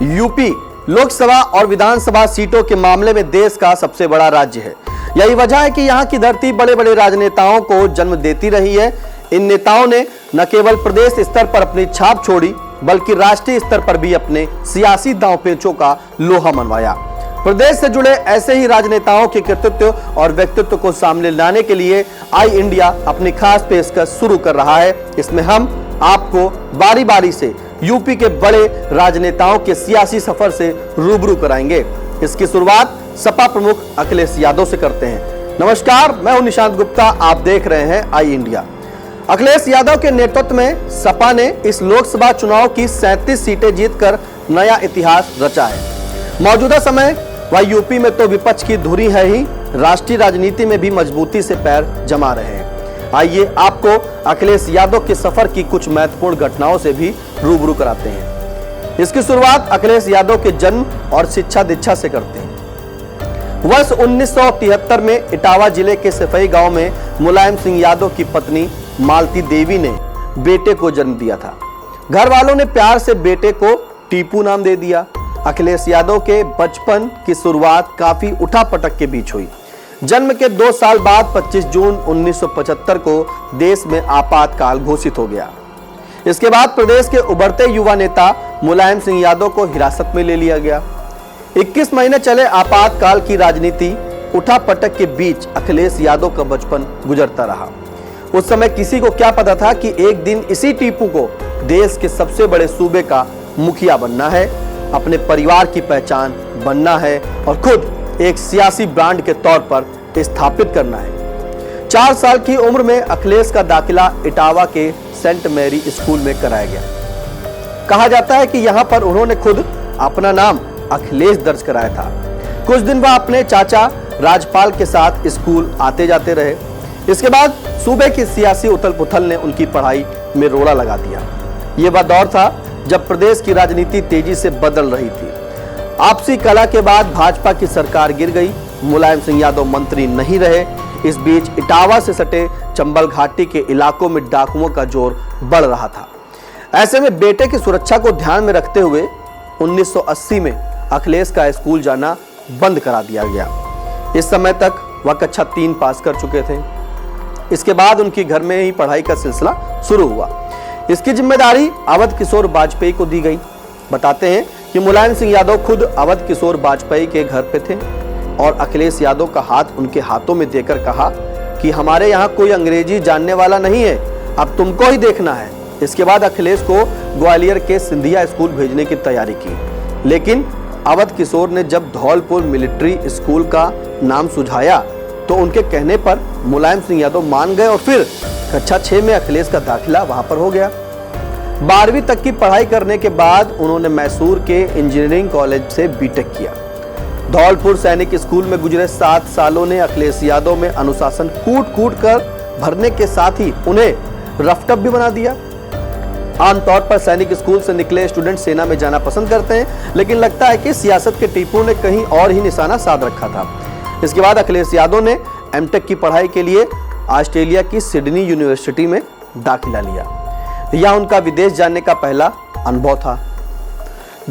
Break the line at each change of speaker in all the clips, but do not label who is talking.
UP Lok Sabha और विधानसभा सीटों के मामले में देश का सबसे बड़ा राज्य है। यही वजह है कि यहाँ की धरती बड़े बड़े राजनेताओं को जन्म देती रही है। इन नेताओं ने न केवल प्रदेश स्तर पर अपनी छाप छोड़ी, बल्कि राष्ट्रीय स्तर पर भी अपने सियासी दांवपेचों का लोहा मनवाया। प्रदेश से जुड़े ऐसे ही राजनेताओं के कृतित्व और व्यक्तित्व को सामने लाने के लिए आई इंडिया अपनी खास पेशकश शुरू कर रहा है। इसमें हम आपको बारी बारी से यूपी के बड़े राजनेताओं के सियासी सफर से रूबरू कराएंगे। इसकी शुरुआत सपा प्रमुख अखिलेश यादव से करते हैं। नमस्कार, मैं हूं निशांत गुप्ता, आप देख रहे हैं आई इंडिया। अखिलेश यादव के नेतृत्व में सपा ने इस लोकसभा चुनाव की 37 सीटें जीतकर नया इतिहास रचा है। मौजूदा समय वह यूपी में तो विपक्ष की धुरी है ही, राष्ट्रीय राजनीति में भी मजबूती से पैर जमा रहे हैं। आइए आपको अखिलेश यादव के सफर की कुछ महत्वपूर्ण घटनाओं से भी रूबरू कराते हैं। इसकी शुरुआत अखिलेश यादव के जन्म और शिक्षा दीक्षा से करते हैं। वर्ष 1973 में इटावा जिले के सफई गांव में मुलायम सिंह यादव की पत्नी मालती देवी ने बेटे को जन्म दिया था। घर वालों ने प्यार से बेटे को टीपू नाम दे दिया। अखिलेश यादव के बचपन की शुरुआत काफी उठापटक के बीच हुई। जन्म के 2 साल बाद 25 जून 1975 को देश में आपातकाल घोषित हो गया। इसके बाद प्रदेश के उभरते युवा नेता मुलायम सिंह यादव को हिरासत में ले लिया गया। 21 महीने चले आपातकाल की राजनीति उठापटक के बीच अखिलेश यादव का बचपन गुजरता रहा। उस समय किसी को क्या पता था कि एक दिन इसी टीपू को देश के सबसे बड़े सूबे का मुखिया बनना है, अपने परिवार की पहचान बनना है और खुद एक सियासी ब्रांड के तौर पर स्थापित करना है। 4 साल की उम्र में अखिलेश का दाखिला इटावा के सेंट मैरी स्कूल में कराया गया। कहा जाता है कि यहां पर उन्होंने खुद अपना नाम अखिलेश दर्ज कराया था। कुछ दिन वह अपने चाचा राजपाल के साथ स्कूल आते जाते रहे। इसके बाद सूबे की सियासी उथल पुथल ने उनकी पढ़ाई में रोड़ा लगा दिया। यह वह दौर था जब प्रदेश की राजनीति तेजी से बदल रही थी। आपसी कला के बाद भाजपा की सरकार गिर गई। मुलायम सिंह यादव मंत्री नहीं रहे। इस बीच इटावा से सटे चंबल घाटी के इलाकों में डाकुओं का जोर बढ़ रहा था। ऐसे में बेटे की सुरक्षा को ध्यान में रखते हुए 1980 में अखिलेश का स्कूल जाना बंद करा दिया गया। इस समय तक वह कक्षा 3 पास कर चुके थे। इसके बाद उनकी घर में ही पढ़ाई का सिलसिला शुरू हुआ। इसकी जिम्मेदारी अवध किशोर वाजपेयी को दी गई। बताते हैं कि मुलायम सिंह यादव खुद अवध किशोर वाजपेयी के घर पे थे और अखिलेश यादव का हाथ उनके हाथों में देकर कहा कि हमारे यहाँ कोई अंग्रेजी जानने वाला नहीं है, अब तुमको ही देखना है। इसके बाद अखिलेश को ग्वालियर के सिंधिया स्कूल भेजने की तैयारी की, लेकिन अवध किशोर ने जब धौलपुर मिलिट्री स्कूल का नाम सुझाया तो उनके कहने पर मुलायम सिंह यादव मान गए और फिर कक्षा 6 में अखिलेश का दाखिला वहां पर हो गया। 12वीं तक की पढ़ाई करने के बाद उन्होंने मैसूर के इंजीनियरिंग कॉलेज से बीटेक किया। धौलपुर सैनिक स्कूल में गुजरे 7 सालों ने अखिलेश यादव में अनुशासन कूट कूट कर भरने के साथ ही उन्हें रफटप भी बना दिया। आमतौर पर सैनिक स्कूल से निकले स्टूडेंट सेना में जाना पसंद करते हैं, लेकिन लगता है कि सियासत के टीपू ने कहीं और ही निशाना साध रखा था। इसके बाद अखिलेश यादव ने एमटेक की पढ़ाई के लिए ऑस्ट्रेलिया की सिडनी यूनिवर्सिटी में दाखिला लिया। यह उनका विदेश जाने का पहला अनुभव था।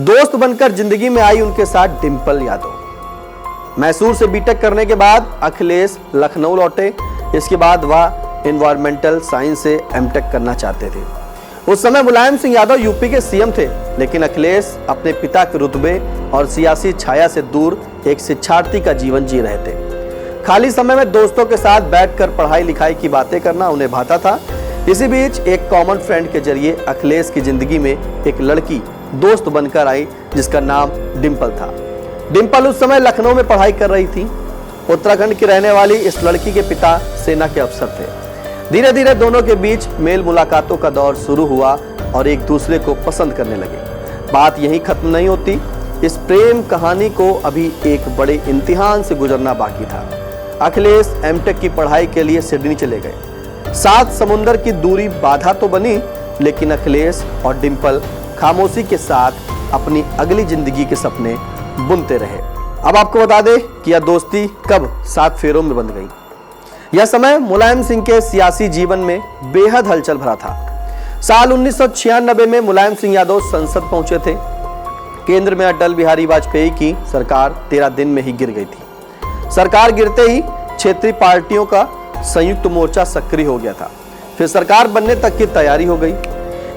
दोस्त बनकर जिंदगी में आई उनके साथ डिंपल यादव। मैसूर से बीटेक करने के बाद अखिलेश लखनऊ लौटे। इसके बाद वह एनवायरमेंटल साइंस से एमटेक करना चाहते थे। उस समय मुलायम सिंह यादव यूपी के सीएम थे, लेकिन अखिलेश अपने पिता के रुतबे और सियासी छाया से दूर एक शिक्षार्थी का जीवन जी रहे थे। खाली समय में दोस्तों के साथ बैठकर पढ़ाई लिखाई की बातें करना उन्हें भाता था। इसी बीच एक कॉमन फ्रेंड के जरिए अखिलेश की जिंदगी में एक लड़की दोस्त बनकर आई जिसका नाम डिंपल था। डिंपल उस समय लखनऊ में पढ़ाई कर रही थी। उत्तराखंड की रहने वाली इस लड़की के पिता सेना के अफसर थे। धीरे धीरे दोनों के बीच मेल मुलाकातों का दौर शुरू हुआ और एक दूसरे को पसंद करने लगे। बात यहीं खत्म नहीं होती। इस प्रेम कहानी को अभी एक बड़े इम्तिहान से गुजरना बाकी था। अखिलेश एमटेक की पढ़ाई के लिए सिडनी चले गए। 7 समुंदर की दूरी बाधा तो बनी, लेकिन अखिलेश और डिंपल खामोशी के साथ अपनी अगली जिंदगी के सपने बुनते रहे। अब आपको बता दें कि यह दोस्ती कब 7 फेरों में बंध गई। यह समय मुलायम सिंह के सियासी जीवन में बेहद हलचल भरा था। साल 1996 में मुलायम सिंह यादव संसद पहुंचे थे। केंद्र में अटल बिहारी वाजपेयी की सरकार 13 दिन में ही गिर गई थी। सरकार गिरते ही क्षेत्रीय पार्टियों का संयुक्त मोर्चा सक्रिय हो गया था। फिर सरकार बनने तक की तैयारी हो गई।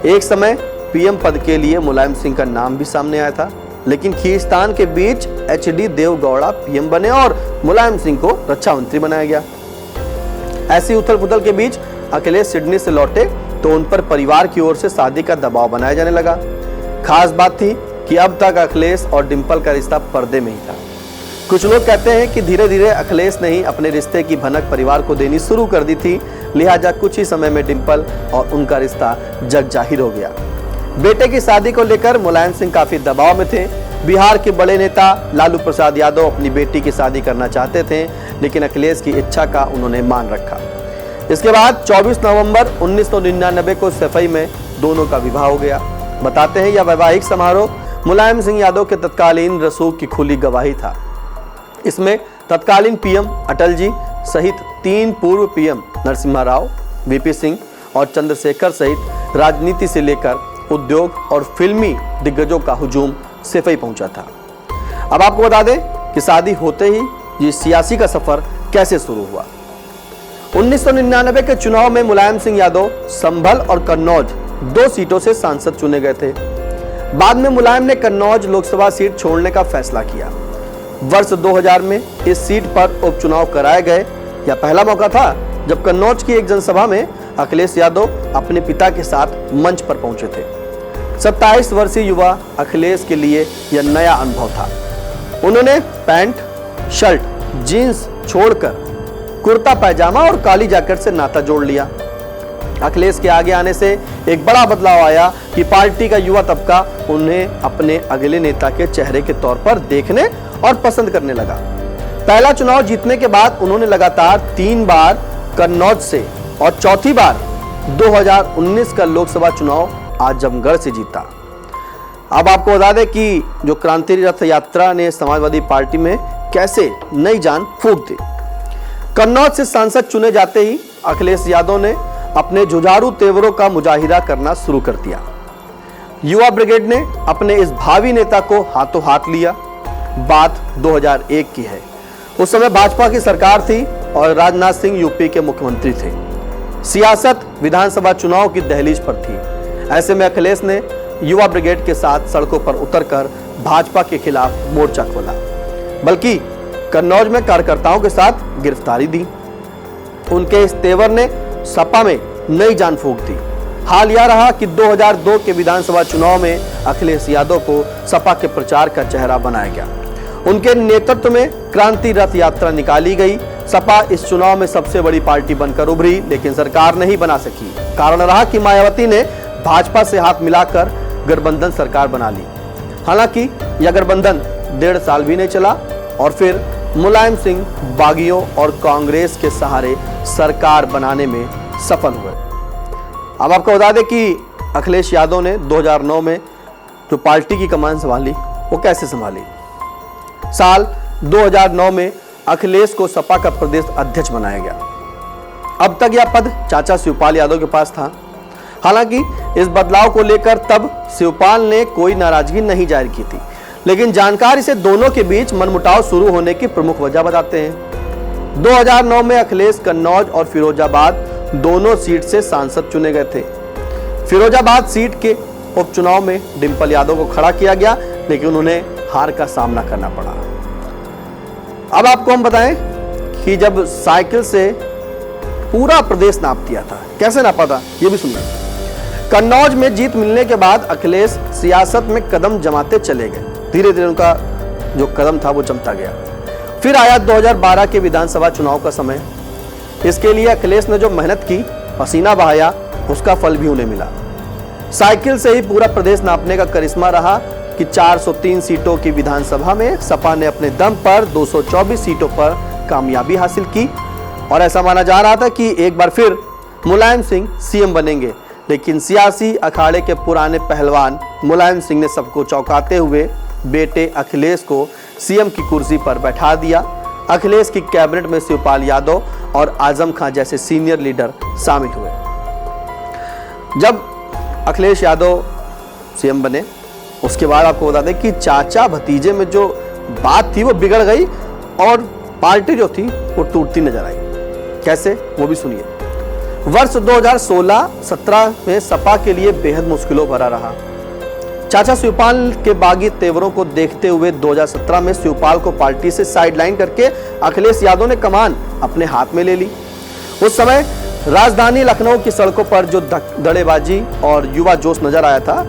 एक समय पीएम पद के लिए मुलायम सिंह का नाम भी सामने आया था, लेकिन खींचतान के बीच एचडी देवगौड़ा पीएम बने और मुलायम सिंह को रक्षा मंत्री बनाया गया। ऐसी उथल पुथल के बीच अखिलेश सिडनी से लौटे तो उन पर परिवार की ओर से शादी का दबाव बनाया जाने लगा। खास बात थी कि अब तक अखिलेश और डिंपल का रिश्ता पर्दे में ही था। कुछ लोग कहते हैं कि धीरे धीरे अखिलेश ने ही अपने रिश्ते की भनक परिवार को देनी शुरू कर दी थी, लिहाजा कुछ ही समय में डिंपल और उनका रिश्ता जग जाहिर हो गया। बेटे की शादी को लेकर मुलायम सिंह काफी दबाव में थे। बिहार के बड़े नेता लालू प्रसाद यादव अपनी बेटी की शादी करना चाहते थे, लेकिन अखिलेश की इच्छा का उन्होंने मान रखा। इसके बाद 24 नवंबर 1999 को सफाई में दोनों का विवाह हो गया। बताते हैं यह वैवाहिक समारोह मुलायम सिंह यादव के तत्कालीन रसूख की खुली गवाही था। इसमें तत्कालीन पीएम अटल जी सहित 3 पूर्व पीएम नरसिम्हा राव, वीपी सिंह और चंद्रशेखर सहित राजनीति से लेकर उद्योग और फिल्मी दिग्गजों का हुजूम सफाई पहुंचा था। अब आपको बता दें कि शादी होते ही ये सियासी का सफर कैसे शुरू हुआ। 1999 के चुनाव में मुलायम सिंह यादव संभल और कन्नौज 2 सीटों से सांसद चुने गए थे। बाद में मुलायम ने कन्नौज लोकसभा सीट छोड़ने का फैसला किया। वर्ष 2000 में इस सीट पर उपचुनाव कराए गए। यह पहला मौका था जब कन्नौज की एक जनसभा में अखिलेश यादव अपने पिता के साथ मंच पर पहुंचे थे। 27 वर्षीय युवा अखिलेश के लिए यह नया अनुभव था। उन्होंने पैंट, शर्ट, जीन्स छोड़कर कुर्ता पैजामा और काली जैकेट से नाता जोड़ लिया। अखिलेश के आगे आने से एक बड़ा बदलाव आया कि पार्टी का युवा तबका उन्हें अपने अगले नेता के चेहरे के तौर पर देखने और पसंद करने लगा। पहला चुनाव जीतने के बाद उन्होंने लगातार 3 बार कन्नौज से और चौथी बार 2019 का लोकसभा चुनाव आजमगढ़ से जीता। अब आपको बता दें कि जो क्रांति रथ यात्रा ने समाजवादी पार्टी में कैसे नई जान फूंक दी। कन्नौज से सांसद चुने जाते ही अखिलेश यादव ने अपने जुझारू तेवरों का मुजाहिरा करना शुरू कर दिया। युवा ब्रिगेड ने अपने इस भावी नेता को हाथों हाथ लिया। बात 2001 की है। उस समय भाजपा की सरकार थी और राजनाथ सिंह यूपी के मुख्यमंत्री थे। सियासत विधानसभा चुनाव की दहलीज पर थी। ऐसे में अखिलेश ने युवा ब्रिगेड के साथ सड़कों पर उतरकर भाजपा के खिलाफ मोर्चा खोला, बल्कि कन्नौज में कार्यकर्ताओं के साथ गिरफ्तारी दी। उनके इस तेवर ने सपा में नई जान फूंक दी। हाल यह रहा कि 2002 के विधानसभा चुनाव में अखिलेश यादव को सपा के प्रचार का चेहरा बनाया गया। उनके नेतृत्व में क्रांति रथ यात्रा निकाली गई। सपा इस चुनाव में सबसे बड़ी पार्टी बनकर उभरी, लेकिन सरकार नहीं बना सकी। कारण रहा कि मायावती ने भाजपा से हाथ मिलाकर गठबंधन सरकार बना ली। हालांकि यह गठबंधन 1.5 साल भी नहीं चला और फिर मुलायम सिंह बागियों और कांग्रेस के सहारे सरकार बनाने में सफल हुए। अब आपको बता दें कि अखिलेश यादव ने 2009 में जो पार्टी की कमान संभाली वो कैसे संभाली। साल 2009 में अखिलेश को सपा का प्रदेश अध्यक्ष बनाया गया। अब तक यह पद चाचा शिवपाल यादव के पास था। हालांकि इस बदलाव को लेकर तब शिवपाल ने कोई नाराजगी नहीं जाहिर की थी, लेकिन जानकार इसे दोनों के बीच मनमुटाव शुरू होने की प्रमुख वजह बताते हैं। 2009 में अखिलेश कन्नौज और फिरोजाबाद दोनों सीट से सांसद चुने गए थे। फिरोजाबाद सीट के उपचुनाव में डिंपल यादव को खड़ा किया गया, लेकिन उन्हें हार का सामना करना पड़ा। अब आपको हम बताएं कि जब साइकिल से पूरा प्रदेश नाप दिया था, कैसे नापा था ये भी सुनिए। कन्नौज में जीत मिलने के बाद अखिलेश सियासत में कदम जमाते चले गए। धीरे धीरे उनका जो कदम था वो जमता गया। फिर आया 2012 के विधानसभा चुनाव का समय। इसके लिए अखिलेश ने जो मेहनत की, पसीना बहाया, उसका फल भी उन्हें मिला। साइकिल से ही पूरा प्रदेश नापने का करिश्मा रहा कि 403 सीटों की विधानसभा में सपा ने अपने दम पर 224 सीटों पर कामयाबी हासिल की और ऐसा माना जा रहा था कि एक बार फिर मुलायम सिंह सीएम बनेंगे। लेकिन सियासी अखाड़े के पुराने पहलवान मुलायम सिंह ने सबको चौंकाते हुए बेटे अखिलेश को सीएम की कुर्सी पर बैठा दिया। अखिलेश की कैबिनेट में शिवपाल यादव और आजम खान जैसे सीनियर लीडर शामिल हुए। जब अखिलेश यादव सीएम बने उसके बाद आपको बता दें कि चाचा भतीजे में जो बात थी वो बिगड़ गई और पार्टी जो थी वो टूटती नजर आई। कैसे, वो भी सुनिए। वर्ष 2016-17 में सपा के लिए बेहद मुश्किलों भरा रहा। चाचा शिवपाल के बागी तेवरों को देखते हुए 2017 में शिवपाल को पार्टी से साइडलाइन करके अखिलेश यादव ने कमान अपने हाथ में ले ली। उस समय राजधानी लखनऊ की सड़कों पर जो दड़ेबाजी और युवा जोश नजर आया था,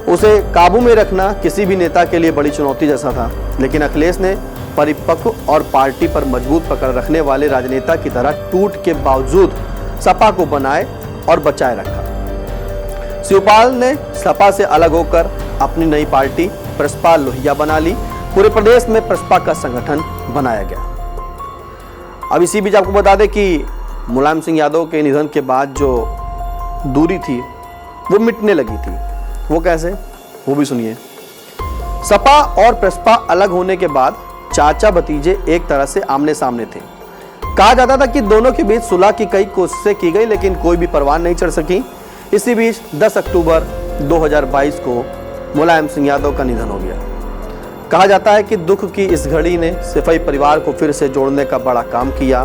उसे काबू में रखना किसी भी नेता के लिए बड़ी चुनौती जैसा था। लेकिन अखिलेश ने परिपक्व और पार्टी पर मजबूत पकड़ रखने वाले राजनेता की तरह टूट के बावजूद सपा को बनाए और बचाए रखा। शिवपाल ने सपा से अलग होकर अपनी नई पार्टी प्रसपा लोहिया बना ली। पूरे प्रदेश में प्रसपा का संगठन बनाया गया। अब इसी बीच आपको बता दें कि मुलायम सिंह यादव के निधन के बाद जो दूरी थी वो मिटने लगी थी। वो कैसे, वो भी सुनिए। सपा और प्रसपा अलग होने के बाद चाचा भतीजे एक तरह से आमने सामने थे। कहा जाता था कि दोनों के बीच सुलह की कई कोशिशें की गई, लेकिन कोई भी परवान नहीं चढ़ सकी। इसी बीच 10 अक्टूबर 2022 को मुलायम सिंह यादव का निधन हो गया। कहा जाता है कि दुख की इस घड़ी ने सिपाही परिवार को फिर से जोड़ने का बड़ा काम किया।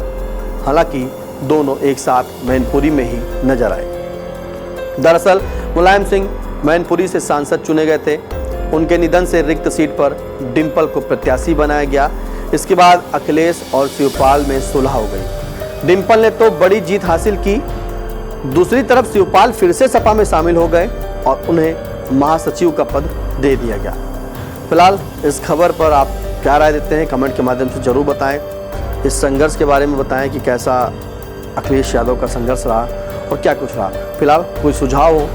हालांकि दोनों एक साथ मैनपुरी में ही नजर आए। दरअसल मुलायम सिंह मैनपुरी से सांसद चुने गए थे। उनके निधन से रिक्त सीट पर डिंपल को प्रत्याशी बनाया गया। इसके बाद अखिलेश और शिवपाल में सुलह हो गई। डिंपल ने तो बड़ी जीत हासिल की। दूसरी तरफ शिवपाल फिर से सपा में शामिल हो गए और उन्हें महासचिव का पद दे दिया गया। फिलहाल इस खबर पर आप क्या राय देते हैं, कमेंट के माध्यम से जरूर बताएं। इस संघर्ष के बारे में बताएं कि कैसा अखिलेश यादव का संघर्ष रहा और क्या कुछ रहा। फिलहाल कोई सुझाव हो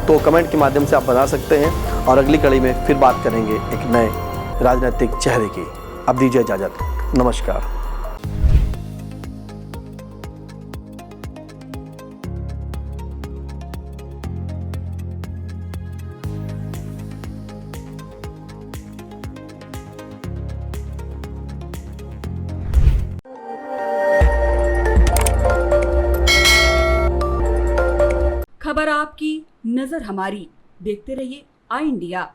तो कमेंट के माध्यम से आप बता सकते हैं और अगली कड़ी में फिर बात करेंगे एक नए राजनीतिक चेहरे की। अब दीजिए इजाजत, नमस्कार।
खबर आपकी, नजर हमारी। देखते रहिए आई इंडिया।